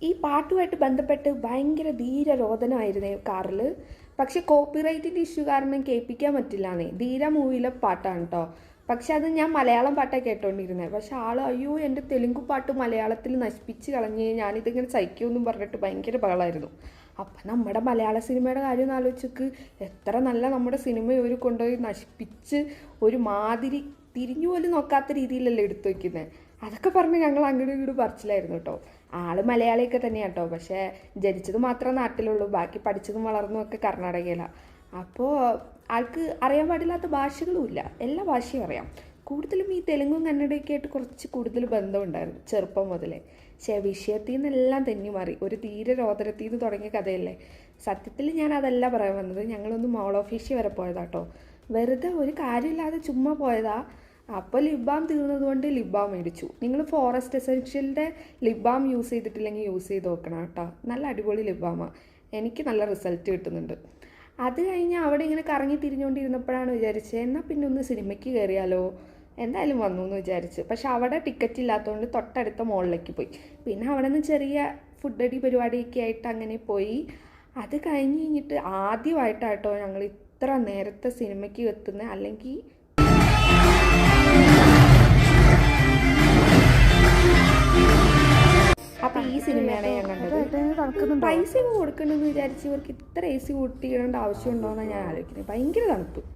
ഈ പാട്ടുമായിട്ട് ബന്ധപ്പെട്ട് ഭയങ്കര ധീരരോധനമായിരുന്നേ കാറിൽ. പക്ഷെ കോപ്പിറൈറ്റിൻ്റെ ഇഷ്യൂ കാരണം കേൾപ്പിക്കാൻ പറ്റില്ലാന്നേ. ധീര മൂവിയിലെ പാട്ടാണ് കേട്ടോ. പക്ഷെ അത് ഞാൻ മലയാളം പാട്ടാണ് കേട്ടോണ്ടിരുന്നത്. പക്ഷെ അയ്യോ എൻ്റെ തെലുങ്ക് പാട്ട് മലയാളത്തിൽ നശിപ്പിച്ച് കളഞ്ഞ് ഞാനിതിങ്ങനെ സഹിക്കുമെന്നും പറഞ്ഞിട്ട് ഭയങ്കര ബഹളമായിരുന്നു. അപ്പം നമ്മുടെ മലയാള സിനിമയുടെ കാര്യം ഒന്ന് ആലോചിക്ക്. എത്ര നല്ല നമ്മുടെ സിനിമ ഇവർ കൊണ്ടുപോയി നശിപ്പിച്ച് ഒരു മാതിരി തിരിഞ്ഞു പോലും നോക്കാത്ത രീതിയിലല്ലേ എടുത്തു വയ്ക്കുന്നത്. അതൊക്കെ പറഞ്ഞ് ഞങ്ങൾ അങ്ങോട്ടും ഇങ്ങോട്ടും പറിച്ചിലായിരുന്നു കേട്ടോ. ആള് മലയാളിയൊക്കെ തന്നെയാണ് കേട്ടോ. പക്ഷേ ജനിച്ചത് മാത്രമേ നാട്ടിലുള്ളൂ, ബാക്കി പഠിച്ചതും വളർന്നതും ഒക്കെ കർണാടകയിലാണ്. അപ്പോൾ ആൾക്ക് അറിയാൻ പാടില്ലാത്ത ഭാഷകളുമില്ല, എല്ലാ ഭാഷയും അറിയാം. കൂടുതലും ഈ തെലുങ്കും കന്നഡയൊക്കെ ആയിട്ട് കുറച്ച് കൂടുതൽ ബന്ധമുണ്ടായിരുന്നു ചെറുപ്പം മുതലേ. പക്ഷേ വിഷയത്തിൽ നിന്നെല്ലാം തെന്നി മാറി. ഒരു തീരെ രോദനത്തിൽ നിന്ന് തുടങ്ങിയ കഥയല്ലേ. സത്യത്തിൽ ഞാൻ അതല്ല പറയാൻ വന്നത്. ഞങ്ങളൊന്ന് മോൾ ഓഫീഷ്യൽ വരെ പോയതാട്ടോ. വെറുതെ ഒരു കാര്യമില്ലാതെ ചുമ്മാ പോയതാ. അപ്പോൾ ലിപ് ബാം തീർന്നതുകൊണ്ട് ലിപ് ബാം മേടിച്ചു. നിങ്ങൾ ഫോറസ്റ്റ് എസെൻഷ്യലിൻ്റെ ലിപ് ബാം യൂസ് ചെയ്തിട്ടില്ലെങ്കിൽ യൂസ് ചെയ്ത് നോക്കണം കേട്ടോ. നല്ല അടിപൊളി ലിപ് ബാമാണ്. എനിക്ക് നല്ല റിസൾട്ട് കിട്ടുന്നുണ്ട്. അത് കഴിഞ്ഞ് അവിടെ ഇങ്ങനെ കറങ്ങി തിരിഞ്ഞുകൊണ്ടിരുന്നപ്പോഴാണ് വിചാരിച്ചത് എന്നാൽ പിന്നെ ഒന്ന് സിനിമയ്ക്ക് കയറിയാലോ. എന്തായാലും വന്നു എന്ന് വിചാരിച്ച്. പക്ഷെ അവിടെ ടിക്കറ്റ് ഇല്ലാത്തതുകൊണ്ട് തൊട്ടടുത്ത മോളിലേക്ക് പോയി. പിന്നെ അവിടെ നിന്ന് ചെറിയ ഫുഡ് അടി പരിപാടിയൊക്കെ ആയിട്ട് അങ്ങനെ പോയി. അത് കഴിഞ്ഞിട്ട് ആദ്യമായിട്ടാട്ടോ ഞങ്ങൾ ഇത്ര നേരത്തെ സിനിമയ്ക്ക് എത്തുന്നത്. അല്ലെങ്കിൽ അപ്പം ഈ സിനിമയാണ് ഞാൻ കണ്ടത്. പൈസ കൊടുക്കണമെന്ന് വിചാരിച്ച് ഇവർക്ക് ഇത്ര AC കൂട്ടിയിടേണ്ട ആവശ്യമുണ്ടോ എന്നാണ് ഞാൻ ആലോചിക്കുന്നത്. ഭയങ്കര തണുപ്പ്.